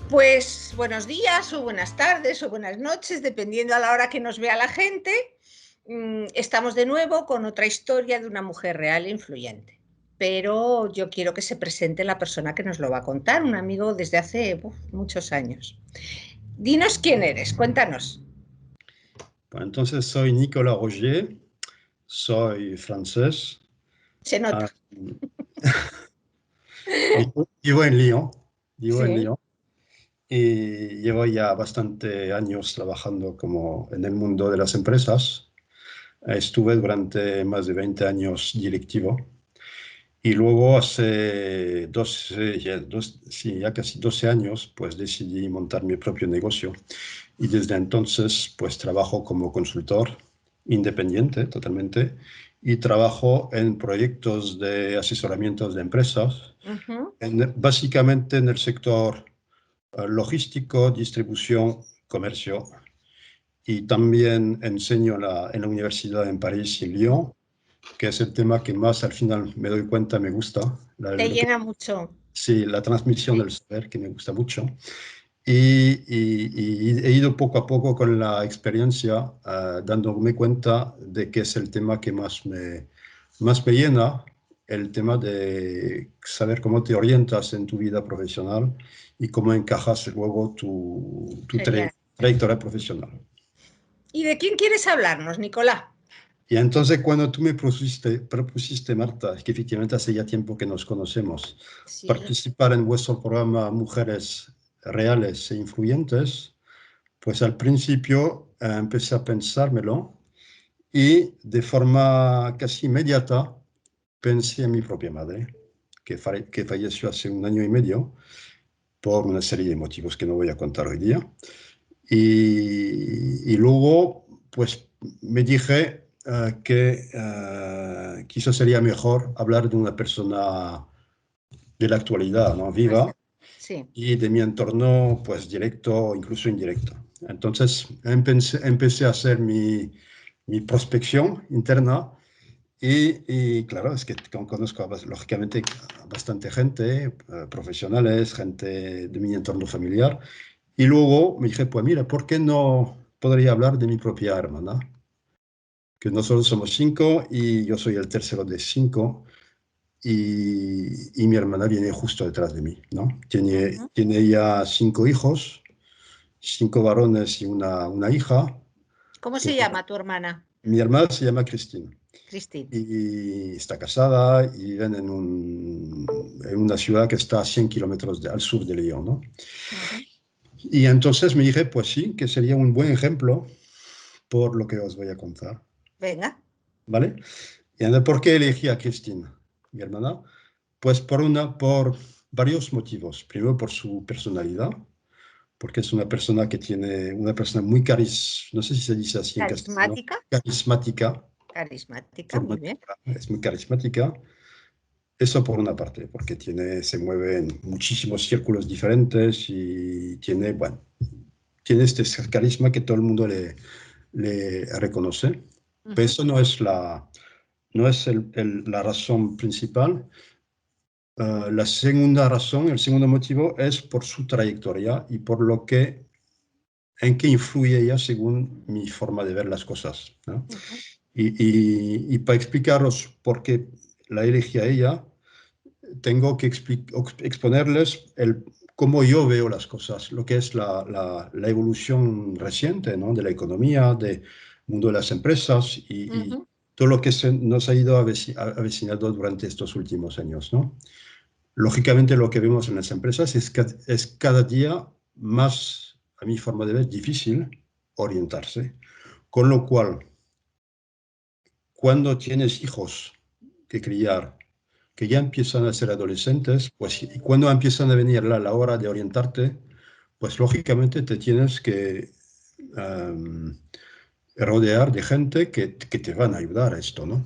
Pues buenos días o buenas tardes o buenas noches, dependiendo a la hora que nos vea la gente. Estamos de nuevo con otra historia de una mujer real e influyente. Pero yo quiero que se presente la persona que nos lo va a contar, un amigo desde hace muchos años. Dinos quién eres, cuéntanos. Bueno, entonces soy Nicolas Rogier, soy francés, Se nota. vivo en Lyon, vivo en Sí. Lyon y llevo ya bastante años trabajando como en el mundo de las empresas. Estuve durante más de 20 años directivo y luego hace ya casi 12 años pues decidí montar mi propio negocio y desde entonces pues trabajo como consultor independiente totalmente y trabajo en proyectos de asesoramientos de empresas, básicamente en el sector logístico, distribución, comercio. Y también enseño en la universidad en París y en Lyon, que es el tema que más al final me doy cuenta me gusta. Te llena mucho. Sí, la transmisión Sí. del saber, que me gusta mucho. Y he ido poco a poco con la experiencia, dándome cuenta de que es el tema que más me llena, el tema de saber cómo te orientas en tu vida profesional y cómo encajas luego tu Genial. trayectoria profesional. ¿Y de quién quieres hablarnos, Nicolás? Y entonces cuando tú me propusiste, Marta, es que efectivamente hace ya tiempo que nos conocemos, Sí. participar en vuestro programa Mujeres Reales e Influyentes, pues al principio empecé a pensármelo y de forma casi inmediata pensé en mi propia madre, que falleció hace un año y medio por una serie de motivos que no voy a contar hoy día. Y luego, pues me dije que quizás sería mejor hablar de una persona de la actualidad, ¿no? Más Viva, cerca. Sí. y de mi entorno, pues directo o incluso indirecto. Entonces empecé a hacer mi prospección interna y claro, es que conozco lógicamente a bastante gente, profesionales, gente de mi entorno familiar. Y luego me dije, pues mira, ¿por qué no podría hablar de mi propia hermana? Que nosotros somos cinco y yo soy el tercero de cinco y mi hermana viene justo detrás de mí, ¿no? Tiene ya 5 hijos, 5 varones y una hija. ¿Cómo Que se llama tu hermana? mi hermana se llama Cristina Cristina. y está casada y viven en una ciudad que está a 100 kilómetros al sur de Lyon, ¿no? Y entonces me dije, pues sí, que sería un buen ejemplo por lo que os voy a contar, Venga. ¿vale? Y entonces, ¿por qué elegí a Cristina, mi hermana? Pues por varios motivos. Primero, por su personalidad, porque es una persona que tiene una persona muy no sé si se dice así en castellano, Carismática. carismática, Carismática, muy bien. formativa, es muy carismática. Eso por una parte, porque se mueve en muchísimos círculos diferentes y tiene, bueno, tiene este carisma que todo el mundo le reconoce. Pero eso no es la razón principal. La segunda razón, el segundo motivo es por su trayectoria y por en qué influye ella según mi forma de ver las cosas, ¿no? Y para explicaros por qué la elegí a ella, tengo que exponerles cómo yo veo las cosas, lo que es la evolución reciente, ¿no? De la economía, del mundo de las empresas y todo lo que nos ha ido avecinando durante estos últimos años, ¿no? Lógicamente lo que vemos en las empresas es cada día más, a mi forma de ver, difícil orientarse. Con lo cual, cuando tienes hijos que criar, que ya empiezan a ser adolescentes, pues y cuando empiezan a venir la hora de orientarte, pues lógicamente te tienes que rodear de gente que te van a ayudar a esto, ¿no?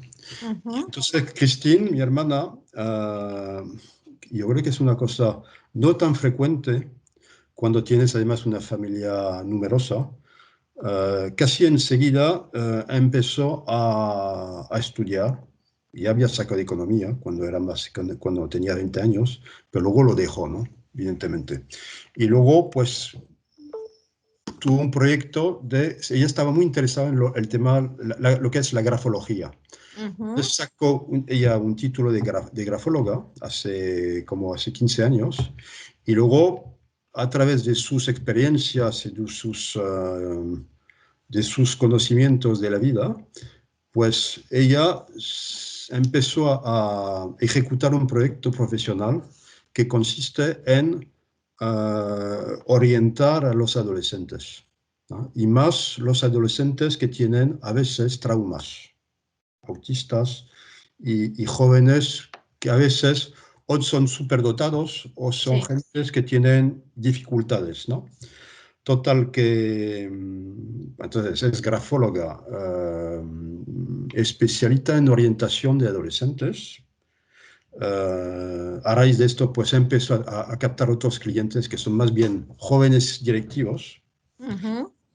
Entonces, Christine, mi hermana, yo creo que es una cosa no tan frecuente cuando tienes además una familia numerosa. Casi enseguida empezó a estudiar. Ya había sacado economía cuando tenía 20 años, pero luego lo dejó, ¿no? evidentemente. Y luego, pues, tuvo un proyecto ella estaba muy interesada en el tema, lo que es la grafología. Entonces sacó ella un título de grafóloga hace 15 años y luego a través de sus experiencias y de sus conocimientos de la vida, pues ella empezó a ejecutar un proyecto profesional que consiste en orientar a los adolescentes, ¿no? Y más los adolescentes que tienen a veces traumas, autistas y jóvenes que a veces o son superdotados o son Sí. gentes que tienen dificultades, ¿no? Total que entonces es grafóloga, especialista en orientación de adolescentes. A raíz de esto, pues empezó a captar otros clientes que son más bien jóvenes directivos.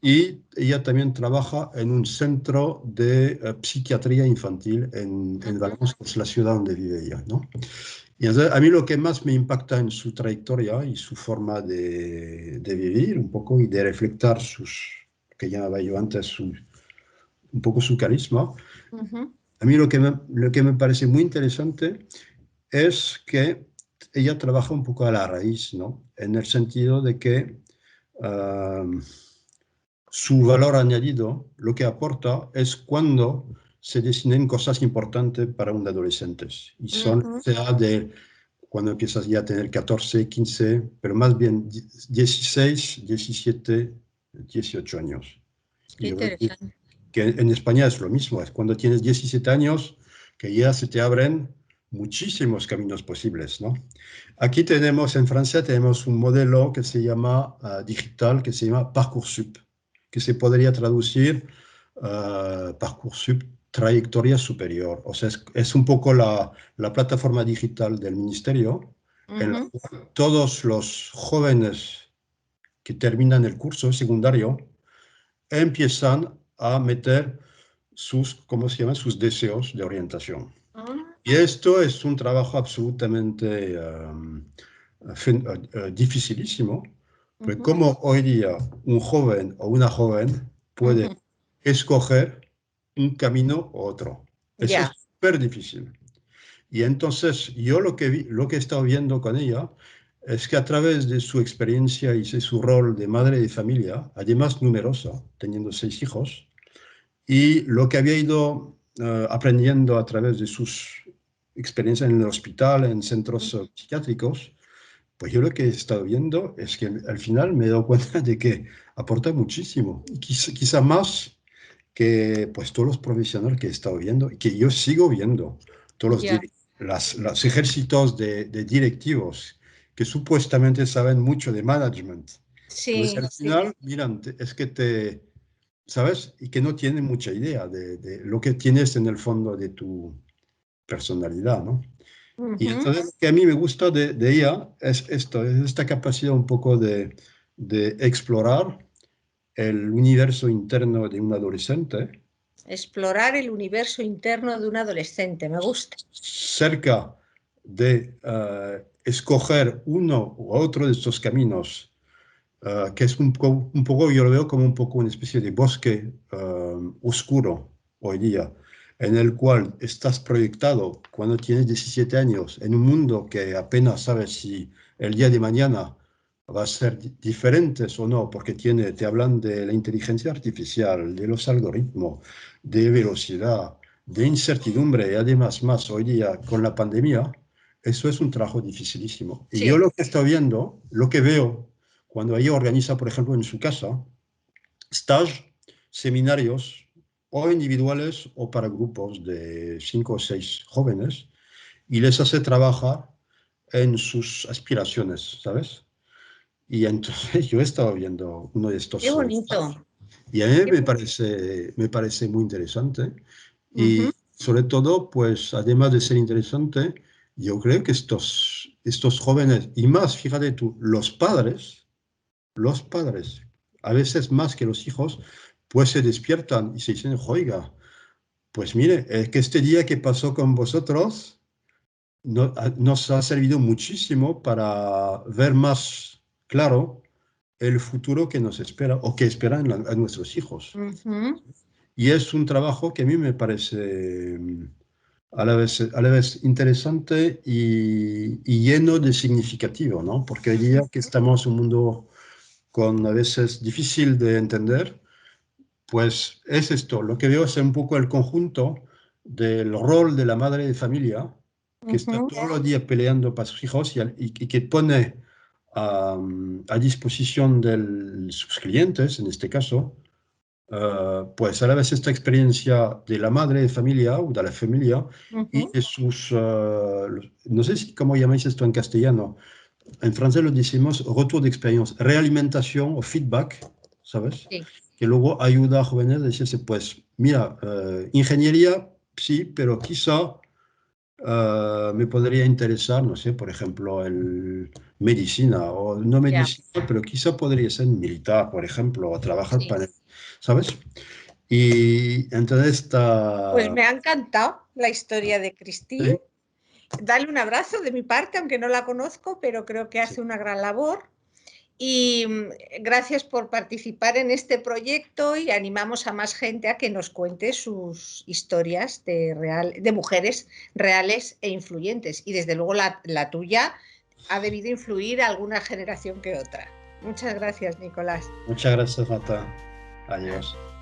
Y ella también trabaja en un centro de psiquiatría infantil en Valence, que es la ciudad donde vive ella, ¿no? Y entonces, a mí lo que más me impacta en su trayectoria y su forma de vivir un poco y de reflejar que llamaba yo antes, un poco su carisma, a mí lo que me parece muy interesante es que ella trabaja un poco a la raíz, ¿no? En el sentido de que su valor añadido, lo que aporta, es cuando se deciden cosas importantes para un adolescente. Y son, sea de cuando empiezas ya a tener 14, 15, pero más bien 16, 17, 18 años. Qué Y yo creo interesante. que en España es lo mismo, es cuando tienes 17 años que ya se te abren muchísimos caminos posibles, ¿no? Aquí en Francia tenemos un modelo que se llama digital, que se llama Parcoursup, que se podría traducir Parcoursup trayectoria superior. O sea, es un poco la plataforma digital del ministerio en la cual todos los jóvenes que terminan el curso secundario empiezan a meter ¿cómo se llama? Sus deseos de orientación. Y esto es un trabajo absolutamente dificilísimo, porque como hoy día un joven o una joven puede escoger un camino u otro. Eso es Ya, súper difícil. Y entonces yo lo que he estado viendo con ella es que a través de su experiencia y de su rol de madre de familia, además numerosa, teniendo 6 hijos, y lo que había ido aprendiendo a través de sus experiencias en el hospital, en centros psiquiátricos, pues yo lo que he estado viendo es que al final me he dado cuenta de que aporta muchísimo, quizá más que pues todos los profesionales que he estado viendo y que yo sigo viendo, todos ya. los ejércitos de directivos que supuestamente saben mucho de management. Pues Sí, al sí. final, miran, es que ¿sabes? Y que no tienen mucha idea de lo que tienes en el fondo de tu personalidad, ¿no? Y entonces lo que a mí me gusta de ella es esto, es esta capacidad un poco de explorar el universo interno de un adolescente Explorar el universo interno de un adolescente, me gusta. cerca de escoger uno u otro de estos caminos, que es un poco, yo lo veo como un poco una especie de bosque oscuro hoy día, en el cual estás proyectado cuando tienes 17 años en un mundo que apenas sabes si el día de mañana va a ser diferentes o no, porque te hablan de la inteligencia artificial, de los algoritmos, de velocidad, de incertidumbre y además más hoy día con la pandemia, eso es un trabajo dificilísimo. Y yo Sí, lo que estoy viendo, lo que veo cuando ella organiza, por ejemplo, en su casa, stage, seminarios, o individuales o para grupos de 5 o 6 jóvenes, y les hace trabajar en sus aspiraciones, ¿sabes? Y entonces yo he estado viendo uno de qué estos bonito. y a mí Qué me parece muy interesante y Ujú. sobre todo, pues además de ser interesante, yo creo que estos jóvenes, y más, fíjate tú, los padres, a veces más que los hijos, pues se despiertan y se dicen, oiga, pues mire, es que este día que pasó con vosotros, nos ha servido muchísimo para ver más claro el futuro que nos espera o que esperan a nuestros hijos. Ujú, Y es un trabajo que a mí me parece a la vez interesante y lleno de significativo, ¿no? Porque hoy día que ujú, estamos en un mundo con a veces difícil de entender, pues es esto. Lo que veo es un poco el conjunto del rol de la madre de familia, que está ujú. todos los días peleando para sus hijos y que pone a disposición de sus clientes, en este caso, pues a la vez esta experiencia de la madre de familia o de la familia y Ujú. de sus, no sé cómo llamáis esto en castellano, en francés lo decimos retour de experiencia, realimentación o feedback, ¿sabes? Sí, Que luego ayuda a jóvenes a decirse, pues, mira, ingeniería sí, pero quizá me podría interesar, no sé, por ejemplo, el medicina o no ya, medicina, pero quizá podría ser militar, por ejemplo, o trabajar sí. para, ¿sabes? Y entonces Pues está, me ha encantado la historia de Christine. sí, Dale un abrazo de mi parte, aunque no la conozco, pero creo que sí. hace una gran labor. Y gracias por participar en este proyecto y animamos a más gente a que nos cuente sus historias de mujeres reales e influyentes. Y desde luego la tuya ha debido influir a alguna generación que otra. Muchas gracias, Nicolás. Muchas gracias, Marta. Adiós.